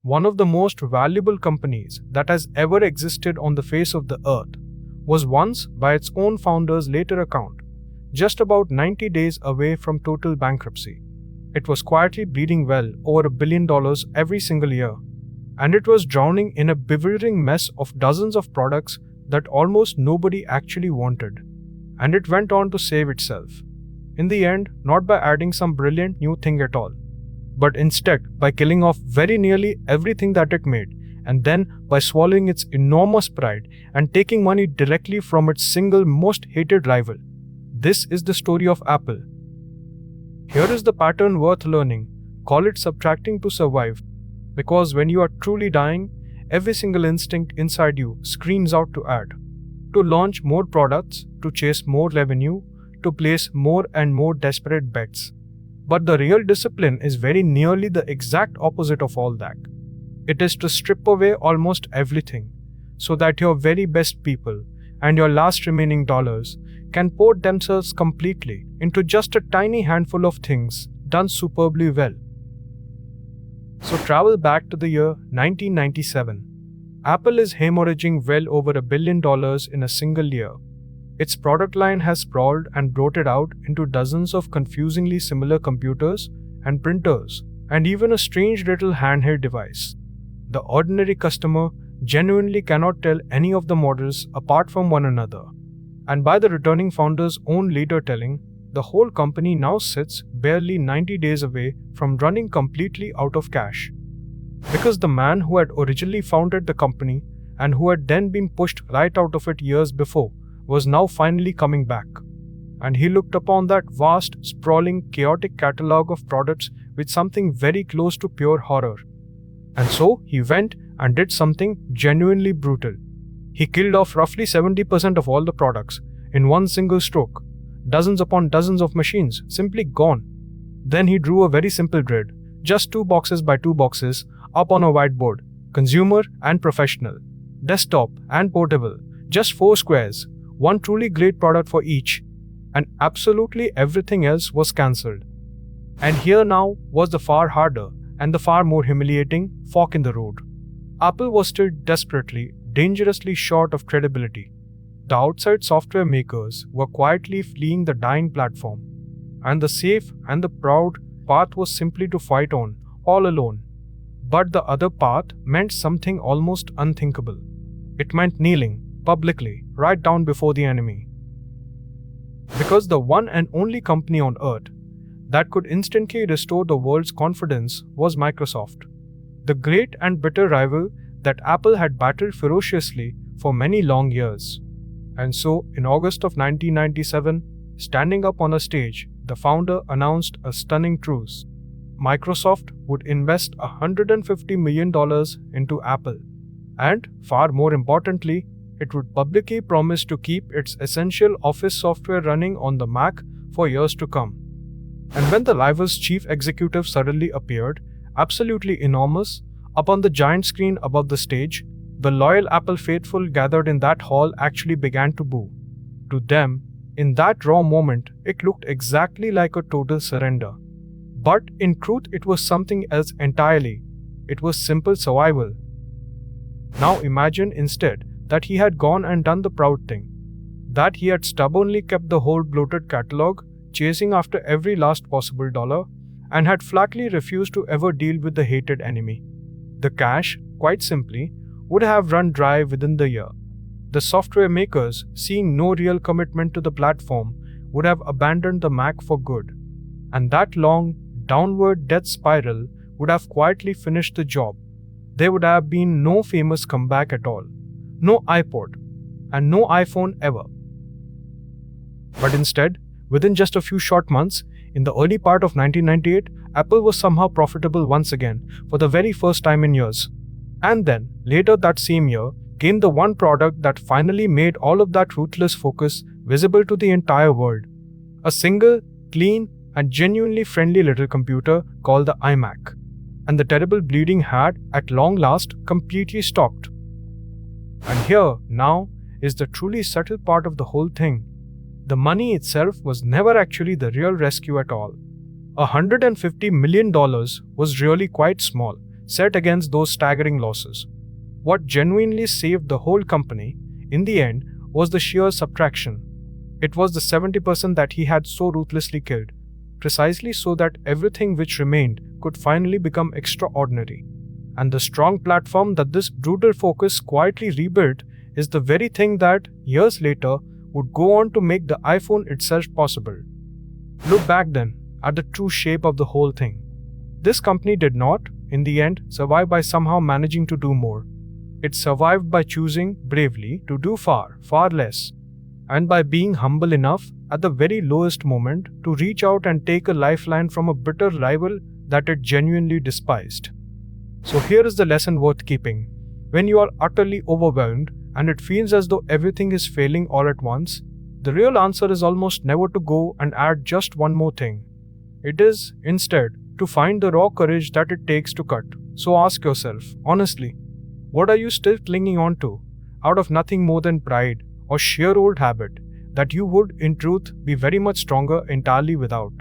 One of the most valuable companies that has ever existed on the face of the earth was once, by its own founders later account, just about 90 days away from total bankruptcy. It was quietly bleeding well over $1 billion every single year, and it was drowning in a bewildering mess of dozens of products that almost nobody actually wanted. And it went on to save itself. In the end, not by adding some brilliant new thing at all, but instead by killing off very nearly everything that it made, and then by swallowing its enormous pride and taking money directly from its single most hated rival. This is the story of Apple. Here is the pattern worth learning. Call it subtracting to survive. Because when you are truly dying, every single instinct inside you screams out to add, to launch more products, to chase more revenue, to place more and more desperate bets. But the real discipline is very nearly the exact opposite of all that. It is to strip away almost everything, so that your very best people and your last remaining dollars can pour themselves completely into just a tiny handful of things done superbly well. So travel back to the year 1997. Apple is hemorrhaging well over $1 billion in a single year. Its product line has sprawled and bloated out into dozens of confusingly similar computers and printers, and even a strange little handheld device. The ordinary customer genuinely cannot tell any of the models apart from one another. And by the returning founder's own later telling, the whole company now sits barely 90 days away from running completely out of cash. Because the man who had originally founded the company and who had then been pushed right out of it years before was now finally coming back. And he looked upon that vast, sprawling, chaotic catalog of products with something very close to pure horror. And so he went and did something genuinely brutal. He killed off roughly 70% of all the products in one single stroke. Dozens upon dozens of machines simply gone. Then he drew a very simple grid, just 2 boxes by 2 boxes, up on a whiteboard, consumer and professional, desktop and portable, just 4 squares, one truly great product for each, and absolutely everything else was cancelled. And here now was the far harder and the far more humiliating fork in the road. Apple was still desperately, dangerously short of credibility. The outside software makers were quietly fleeing the dying platform, and the safe and the proud path was simply to fight on, all alone. But the other path meant something almost unthinkable. It meant kneeling, publicly, right down before the enemy. Because the one and only company on earth that could instantly restore the world's confidence was Microsoft, the great and bitter rival that Apple had battled ferociously for many long years. And so, in August of 1997, standing up on a stage, the founder announced a stunning truce. Microsoft would invest $150 million into Apple, and, far more importantly, it would publicly promise to keep its essential office software running on the Mac for years to come. And when the rival's chief executive suddenly appeared, absolutely enormous, up on the giant screen above the stage, the loyal Apple faithful gathered in that hall actually began to boo. To them, in that raw moment, it looked exactly like a total surrender. But in truth, it was something else entirely. It was simple survival. Now imagine instead that he had gone and done the proud thing. That he had stubbornly kept the whole bloated catalog, chasing after every last possible dollar, and had flatly refused to ever deal with the hated enemy. The cash, quite simply, would have run dry within the year. The software makers, seeing no real commitment to the platform, would have abandoned the Mac for good. And that long, downward death spiral would have quietly finished the job. There would have been no famous comeback at all, no iPod, and no iPhone ever. But instead, within just a few short months, in the early part of 1998, Apple was somehow profitable once again for the very first time in years. And then, later that same year, came the one product that finally made all of that ruthless focus visible to the entire world. A single, clean, and genuinely friendly little computer called the iMac. And the terrible bleeding had, at long last, completely stopped. And here, now, is the truly subtle part of the whole thing. The money itself was never actually the real rescue at all. $150 million was really quite small, set against those staggering losses. What genuinely saved the whole company, in the end, was the sheer subtraction. It was the 70% that he had so ruthlessly killed, precisely so that everything which remained could finally become extraordinary. And the strong platform that this brutal focus quietly rebuilt is the very thing that, years later, would go on to make the iPhone itself possible. Look back then at the true shape of the whole thing. This company did not, in the end, survive by somehow managing to do more. It survived by choosing bravely to do far, far less, and by being humble enough at the very lowest moment to reach out and take a lifeline from a bitter rival that it genuinely despised. So here is the lesson worth keeping. When you are utterly overwhelmed and it feels as though everything is failing all at once, the real answer is almost never to go and add just one more thing. It is, instead, to find the raw courage that it takes to cut. So ask yourself, honestly, what are you still clinging on to, out of nothing more than pride or sheer old habit, that you would, in truth, be very much stronger entirely without?